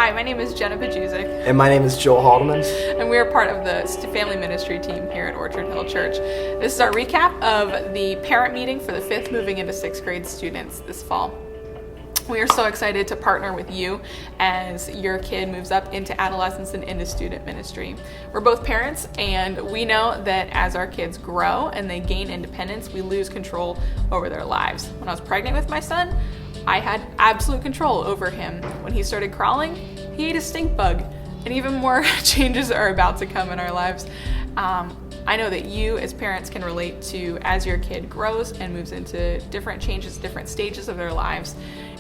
Hi, my name is Jenna Pajuzik. And my name is Joel Haldeman. And we are part of the family ministry team here at Orchard Hill Church. This is our recap of the parent meeting for the 5th moving into 6th grade students this fall. We are so excited to partner with you as your kid moves up into adolescence and into student ministry. We're both parents, and we know that as our kids grow and they gain independence, we lose control over their lives. When I was pregnant with my son, I had absolute control over him. When he started crawling, he ate a stink bug, and even more changes are about to come in our lives. I know that you as parents can relate to as your kid grows and moves into different changes, different stages of their lives,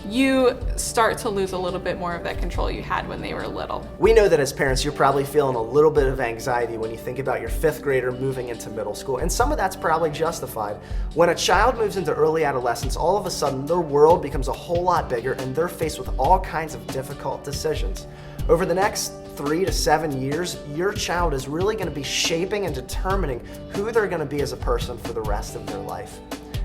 you start to lose a little bit more of that control you had when they were little. We know that as parents, you're probably feeling a little bit of anxiety when you think about your 5th grader moving into middle school, and some of that's probably justified. When a child moves into early adolescence, all of a sudden their world becomes a whole lot bigger and they're faced with all kinds of difficult decisions. Over the next 3 to 7 years, your child is really going to be shaping and determining who they're going to be as a person for the rest of their life.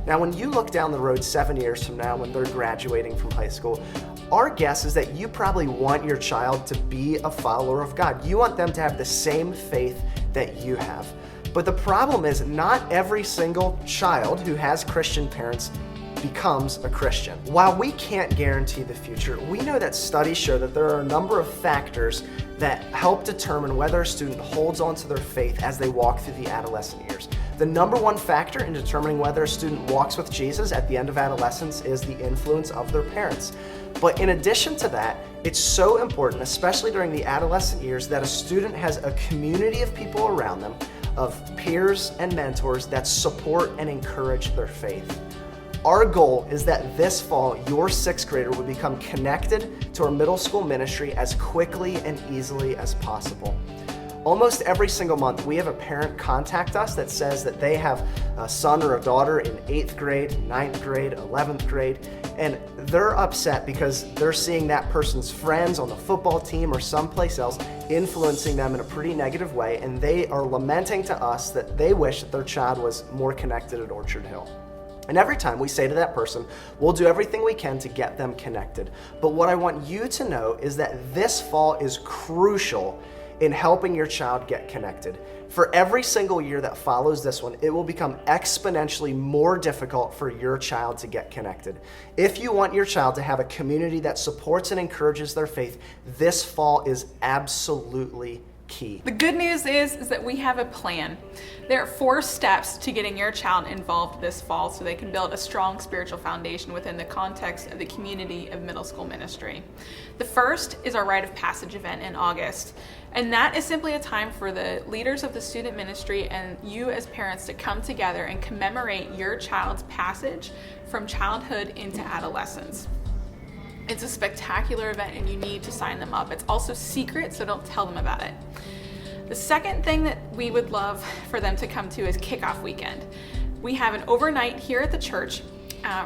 Now, when you look down the road 7 years from now when they're graduating from high school, our guess is that you probably want your child to be a follower of God. You want them to have the same faith that you have. But the problem is not every single child who has Christian parents becomes a Christian. While we can't guarantee the future, we know that studies show that there are a number of factors that help determine whether a student holds on to their faith as they walk through the adolescent years. The number one factor in determining whether a student walks with Jesus at the end of adolescence is the influence of their parents. But in addition to that, it's so important, especially during the adolescent years, that a student has a community of people around them, of peers and mentors that support and encourage their faith. Our goal is that this fall, your 6th grader will become connected to our middle school ministry as quickly and easily as possible. Almost every single month, we have a parent contact us that says that they have a son or a daughter in 8th grade, 9th grade, 11th grade, and they're upset because they're seeing that person's friends on the football team or someplace else influencing them in a pretty negative way, and they are lamenting to us that they wish that their child was more connected at Orchard Hill. And every time we say to that person, we'll do everything we can to get them connected. But what I want you to know is that this fall is crucial in helping your child get connected. For every single year that follows this one, it will become exponentially more difficult for your child to get connected. If you want your child to have a community that supports and encourages their faith, this fall is absolutely key. The good news is that we have a plan. There are 4 steps to getting your child involved this fall so they can build a strong spiritual foundation within the context of the community of middle school ministry. The first is our Rite of Passage event in August, and that is simply a time for the leaders of the student ministry and you as parents to come together and commemorate your child's passage from childhood into adolescence. It's a spectacular event and you need to sign them up. It's also secret, so don't tell them about it. The second thing that we would love for them to come to is kickoff weekend. We have an overnight here at the church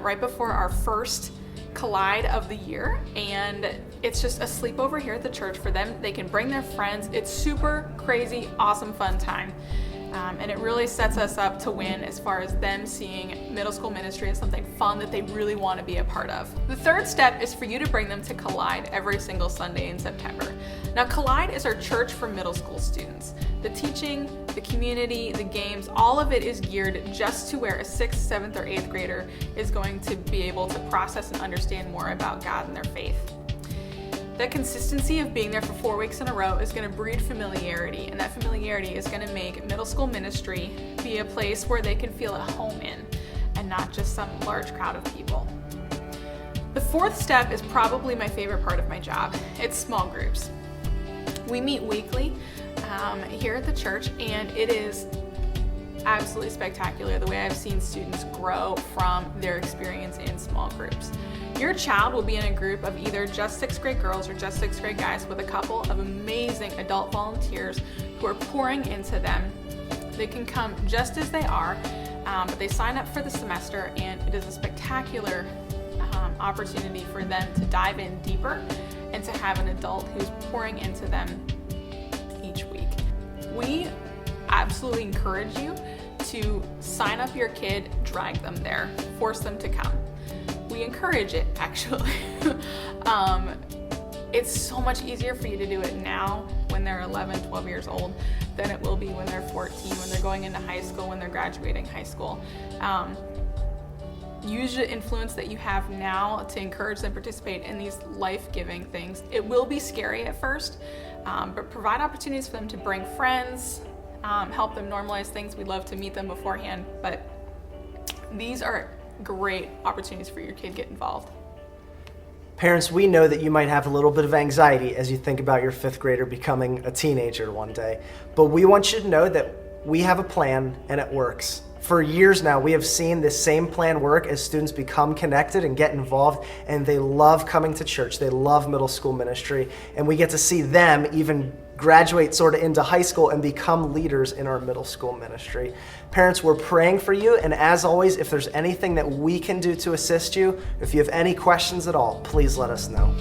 right before our first Collide of the year, and it's just a sleepover here at the church for them. They can bring their friends. It's super crazy, awesome, fun time. And it really sets us up to win as far as them seeing middle school ministry as something fun that they really want to be a part of. The third step is for you to bring them to Collide every single Sunday in September. Now, Collide is our church for middle school students. The teaching, the community, the games, all of it is geared just to where a 6th, 7th, or 8th grader is going to be able to process and understand more about God and their faith. That consistency of being there for 4 weeks in a row is going to breed familiarity, and that familiarity is going to make middle school ministry be a place where they can feel at home in, and not just some large crowd of people. The 4th step is probably my favorite part of my job. It's small groups. We meet weekly here at the church, and it is absolutely spectacular the way I've seen students grow from their experience in small groups. Your child will be in a group of either just 6th grade girls or just 6th grade guys with a couple of amazing adult volunteers who are pouring into them. They can come just as they are, but they sign up for the semester, and it is a spectacular opportunity for them to dive in deeper and to have an adult who's pouring into them each week. We absolutely encourage you to sign up your kid, drag them there, force them to come. We encourage it, actually. it's so much easier for you to do it now when they're 11, 12 years old than it will be when they're 14, when they're going into high school, when they're graduating high school. Use the influence that you have now to encourage them to participate in these life-giving things. It will be scary at first, but provide opportunities for them to bring friends, help them normalize things. We'd love to meet them beforehand, but these are great opportunities for your kid to get involved. Parents, we know that you might have a little bit of anxiety as you think about your fifth grader becoming a teenager one day, but we want you to know that we have a plan and it works. For years now, we have seen this same plan work as students become connected and get involved, and they love coming to church. They love middle school ministry, and we get to see them even graduate sort of into high school and become leaders in our middle school ministry. Parents, we're praying for you, and as always, if there's anything that we can do to assist you, if you have any questions at all, please let us know.